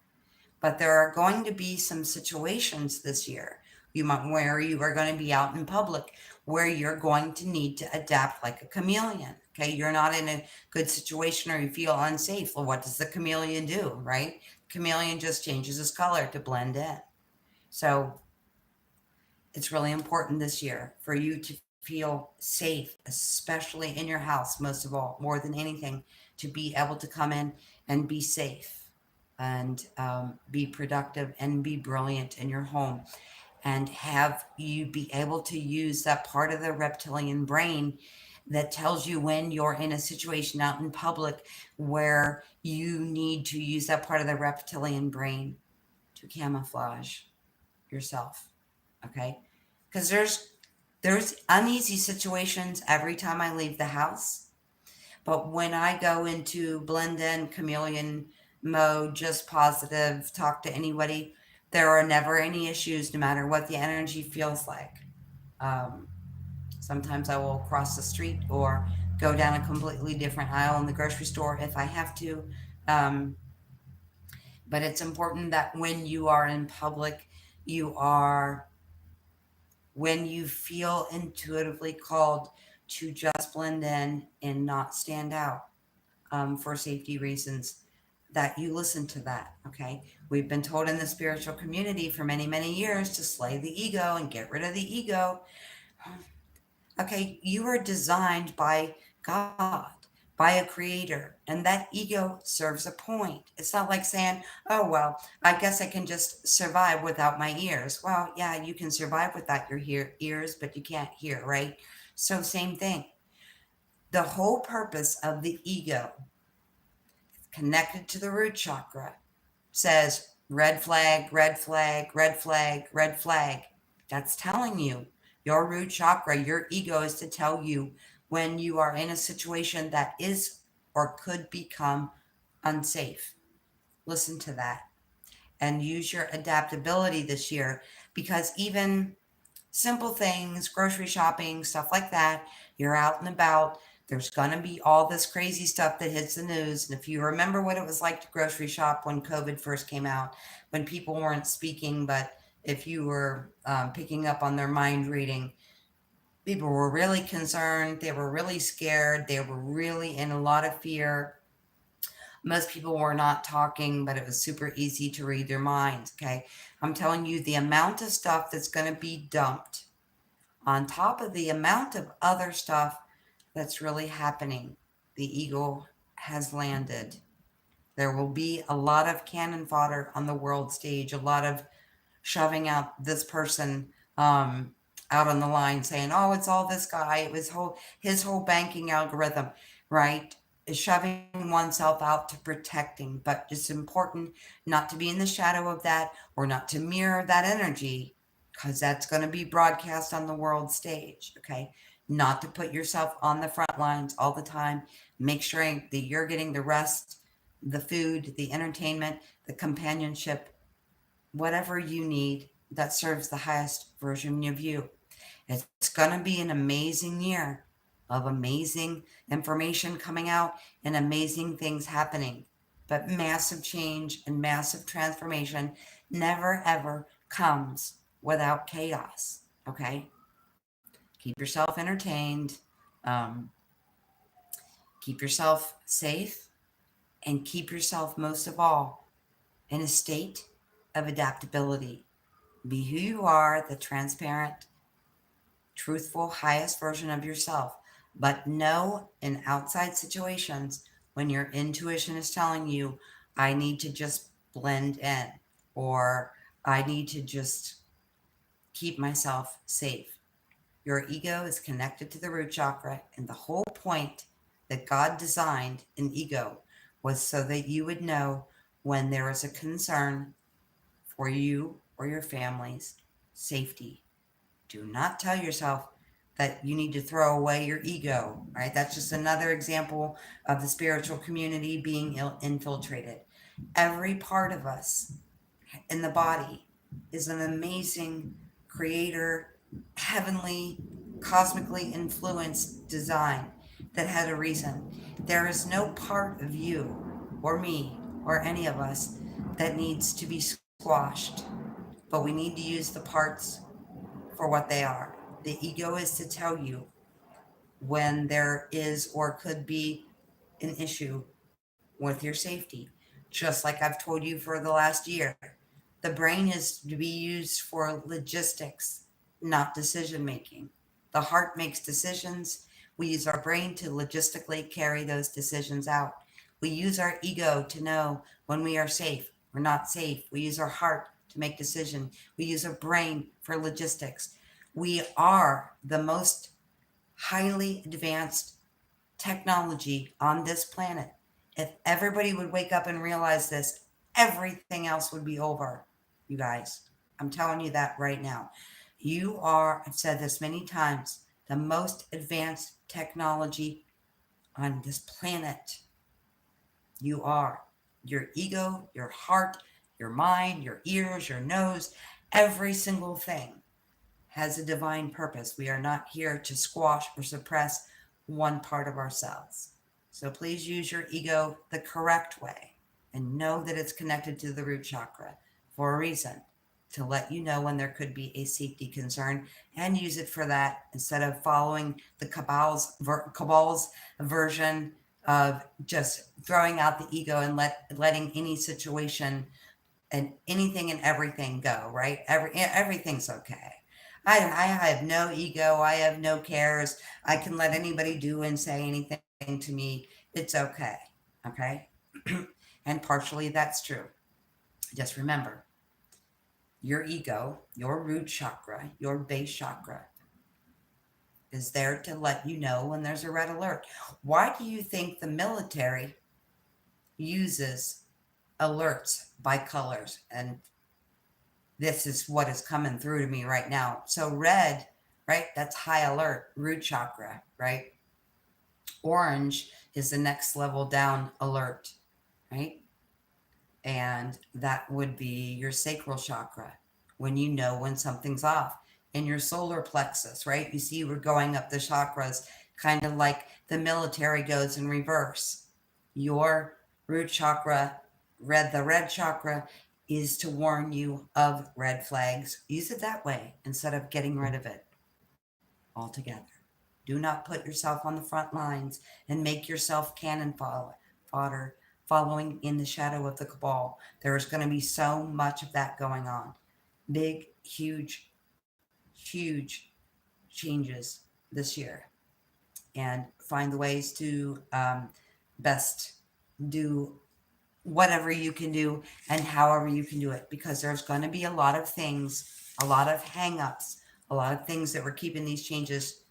Speaker 1: But there are going to be some situations this year where you are going to be out in public, where you're going to need to adapt like a chameleon. Okay, you're not in a good situation or you feel unsafe. Well, what does the chameleon do, right? Chameleon just changes its color to blend in. So it's really important this year for you to feel safe, especially in your house, most of all, more than anything, to be able to come in and be safe and be productive and be brilliant in your home, and have you be able to use that part of the reptilian brain that tells you when you're in a situation out in public where you need to use that part of the reptilian brain to camouflage yourself. Okay. Because there's uneasy situations every time I leave the house. But when I go into blend in chameleon mode, just positive, talk to anybody, there are never any issues, no matter what the energy feels like. Um, Sometimes I will cross the street or go down a completely different aisle in the grocery store if I have to. Um, but it's important that when you are in public, you are, when you feel intuitively called to just blend in and not stand out, for safety reasons, that you listen to that. Okay. We've been told in the spiritual community for many, many years to slay the ego and get rid of the ego. Okay. You are designed by God. by a creator. And that ego serves a point. It's not like saying, oh, well, I guess I can just survive without my ears. Well, yeah, you can survive without your ears, but you can't hear, right? So, same thing. The whole purpose of the ego, connected to the root chakra, says red flag, red flag, red flag, red flag. That's telling you your root chakra, your ego is to tell you when you are in a situation that is or could become unsafe. Listen to that and use your adaptability this year, because even simple things, grocery shopping, stuff like that. You're out and about. There's going to be all this crazy stuff that hits the news. And if you remember what it was like to grocery shop when COVID first came out, when people weren't speaking, but if you were picking up on their mind reading, people were really concerned. They were really scared. They were really in a lot of fear. Most people were not talking, but it was super easy to read their minds. Okay. I'm telling you, the amount of stuff that's going to be dumped on top of the amount of other stuff that's really happening. The eagle has landed. There will be a lot of cannon fodder on the world stage, a lot of shoving out this person out on the line saying, oh, it's all this guy. It was his whole banking algorithm, right? Is shoving oneself out to protecting. But it's important not to be in the shadow of that or not to mirror that energy, because that's going to be broadcast on the world stage. Okay. Not to put yourself on the front lines all the time. Make sure that you're getting the rest, the food, the entertainment, the companionship, whatever you need that serves the highest version of you. It's going to be an amazing year of amazing information coming out and amazing things happening. But massive change and massive transformation never ever comes without chaos. Okay? Keep yourself entertained, um, keep yourself safe, and keep yourself, most of all, in a state of adaptability. Be who you are, the transparent, truthful, highest version of yourself. But know in outside situations when your intuition is telling you, I need to just blend in, or I need to just keep myself safe. Your ego is connected to the root chakra, and the whole point that God designed an ego was so that you would know when there is a concern for you or your family's safety. Do not tell yourself that you need to throw away your ego, right? That's just another example of the spiritual community being infiltrated. Every part of us in the body is an amazing creator, heavenly, cosmically influenced design that had a reason. There is no part of you or me or any of us that needs to be squashed, but we need to use the parts for what they are. The ego is to tell you when there is or could be an issue with your safety, just like I've told you for the last year. The brain is to be used for logistics, not decision making. The heart makes decisions. We use our brain to logistically carry those decisions out. We use our ego to know when we are safe or not safe. We use our heart to make decisions. We use our brain for logistics. We are the most highly advanced technology on this planet. If everybody would wake up and realize this, everything else would be over, you guys. I'm telling you that right now. You are, I've said this many times, the most advanced technology on this planet. You are. Your ego, your heart, your mind, your ears, your nose, every single thing has a divine purpose. We are not here to squash or suppress one part of ourselves. So please use your ego the correct way and know that it's connected to the root chakra for a reason, to let you know when there could be a safety concern, and use it for that instead of following the cabal's version of just throwing out the ego and letting any situation and anything and everything go, right? Everything's okay. I have no ego. I have no cares. I can let anybody do and say anything to me. It's okay. Okay. And partially that's true. Just remember, your ego, your root chakra, your base chakra is there to let you know when there's a red alert. Why do you think the military uses alerts by colors? And this is what is coming through to me right now. So, red, right? That's high alert, root chakra, right? Orange is the next level down, alert, right? And that would be your sacral chakra, when you know when something's off. In your solar plexus, right? You see, we're going up the chakras, kind of like the military goes in reverse. Your root chakra, the red chakra, is to warn you of red flags. Use it that way instead of getting rid of it altogether. Do not put yourself on the front lines and make yourself cannon fodder following in the shadow of the cabal. There is going to be so much of that going on. Big, huge changes this year. And find the ways to best do whatever you can do and however you can do it, because there's going to be a lot of things, a lot of hang-ups, a lot of things that were keeping these changes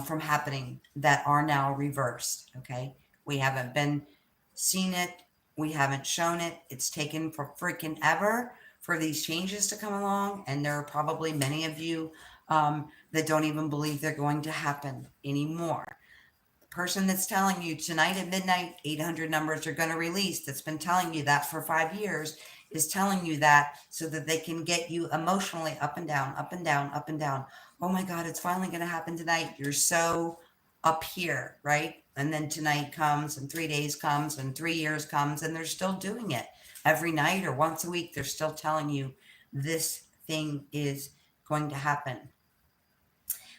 Speaker 1: from happening that are now reversed. Okay, we haven't been seen it, we haven't shown it. It's taken for freaking ever for these changes to come along, and there are probably many of you that don't even believe they're going to happen anymore. The person that's telling you tonight at midnight 800 numbers are going to release, that's been telling you that for 5 years, is telling you that so that they can get you emotionally up and down, up and down, up and down. Oh my God, it's finally going to happen tonight. You're so up here, right? And then tonight comes, and 3 days comes, and 3 years comes, and they're still doing it every night or once a week. They're still telling you this thing is going to happen.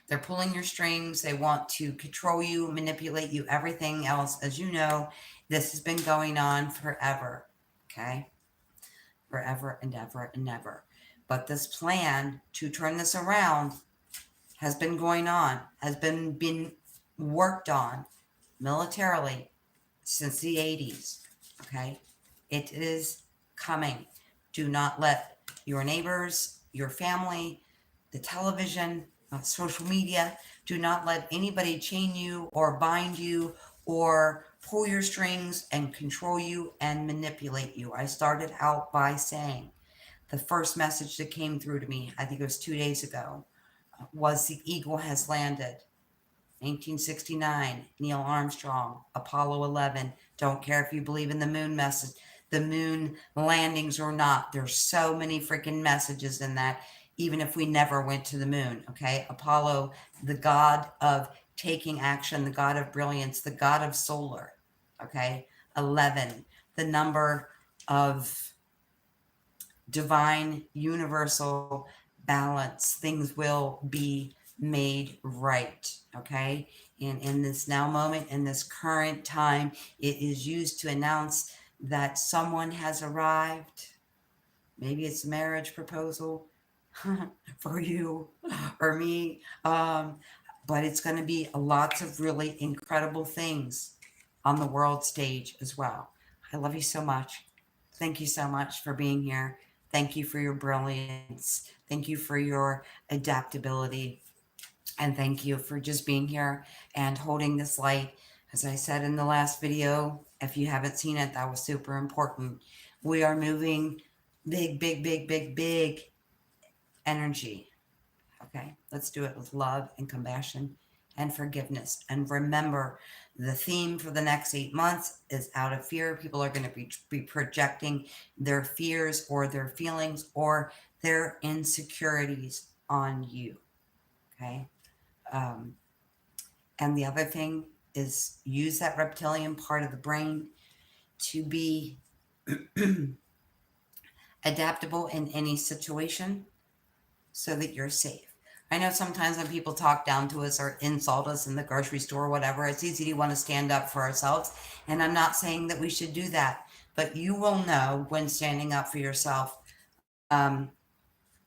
Speaker 1: They're pulling your strings. They want to control you, manipulate you, everything else. As you know, this has been going on forever. Okay? Forever and ever and ever. But this plan to turn this around has been going on, has been worked on militarily since the 80s. Okay? It is coming. Do not let your neighbors, your family, the television, social media, do not let anybody chain you or bind you or pull your strings and control you and manipulate you. I started out by saying the first message that came through to me, I think it was 2 days ago, was the eagle has landed. 1969, Neil Armstrong, Apollo 11. Don't care if you believe in the moon message, the moon landings or not. There's so many freaking messages in that, even if we never went to the moon. Okay, Apollo, the god of taking action, the god of brilliance, the god of solar. Okay, 11, the number of divine universal balance. Things will be made right. Okay, and in this now moment, in this current time, it is used to announce that someone has arrived. Maybe it's a marriage proposal for you or me, but it's going to be lots of really incredible things on the world stage as well. I love you so much. Thank you so much for being here. Thank you for your brilliance. Thank you for your adaptability. And thank you for just being here and holding this light. As I said in the last video, if you haven't seen it, that was super important. We are moving big, big, big, big, big energy. Okay, let's do it with love and compassion and forgiveness. And remember, the theme for the next 8 months is out of fear. People are going to be projecting their fears or their feelings or their insecurities on you. Okay. And the other thing is use that reptilian part of the brain to be adaptable in any situation so that you're safe. I know sometimes when people talk down to us or insult us in the grocery store or whatever, it's easy to want to stand up for ourselves. And I'm not saying that we should do that, but you will know when standing up for yourself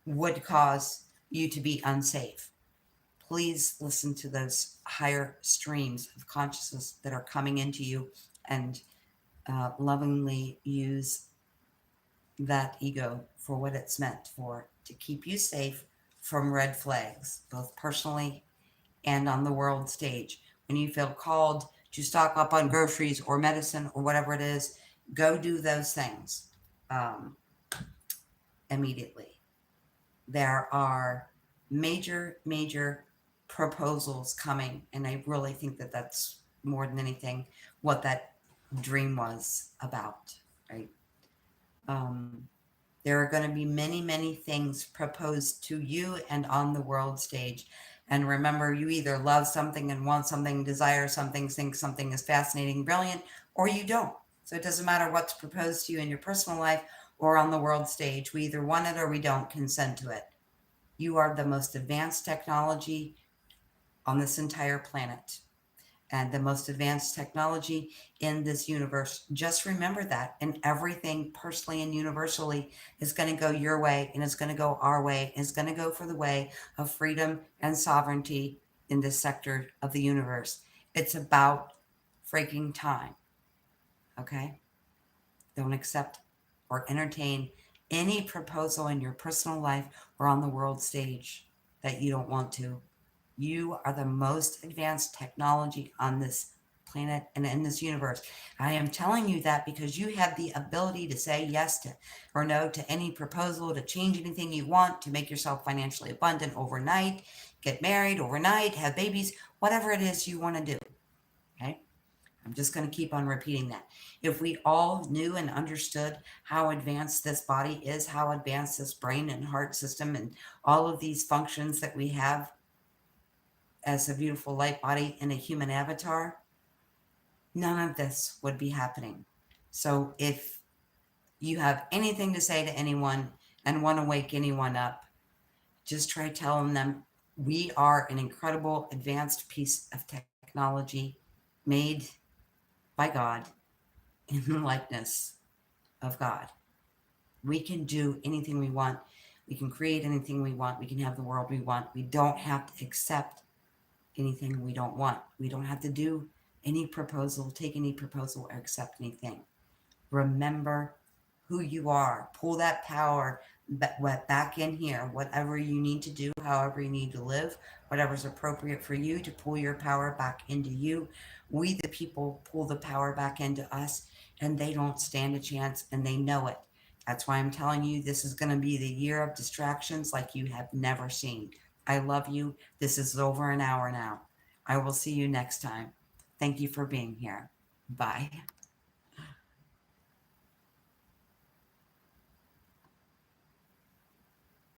Speaker 1: would cause you to be unsafe. please listen to those higher streams of consciousness that are coming into you, and lovingly use that ego for what it's meant for, to keep you safe from red flags, both personally and on the world stage. When you feel called to stock up on groceries or medicine or whatever it is, go do those things um, immediately. There are major proposals coming, and I really think that that's more than anything what that dream was about, right? Um, there are going to be many things proposed to you and on the world stage. And remember, you either love something and want something, desire something, think something is fascinating, brilliant, or you don't. So it doesn't matter what's proposed to you in your personal life or on the world stage. We either want it or we don't consent to it. You are the most advanced technology on this entire planet, and the most advanced technology in this universe. Just remember that. And everything personally and universally is going to go your way, and it's going to go our way, and it's going to go for the way of freedom and sovereignty in this sector of the universe. It's about freaking time. Okay? Don't accept or entertain any proposal in your personal life or on the world stage that you don't want to. You are the most advanced technology on this planet and in this universe. I am telling you that because you have the ability to say yes to or no to any proposal, to change anything you want, to make yourself financially abundant overnight, get married overnight, have babies, whatever it is you want to do. Okay? I'm just going to keep on repeating that. If we all knew and understood how advanced this body is, how advanced this brain and heart system and all of these functions that we have as a beautiful light body in a human avatar, none of this would be happening. So if you have anything to say to anyone and want to wake anyone up, just try telling them we are an incredible advanced piece of technology made by God in the likeness of God. We can do anything we want. We can create anything we want. We can have the world we want. We don't have to accept anything we don't want. We don't have to do any proposal, take any proposal, or accept anything. Remember who you are. Pull that power back in here. Whatever you need to do, however you need to live, whatever's appropriate for you to pull your power back into you. We, the people, pull the power back into us, and they don't stand a chance, and they know it. That's why I'm telling you this is going to be the year of distractions like you have never seen. I love you. This is over an hour now. I will see you next time. Thank you for being here. Bye.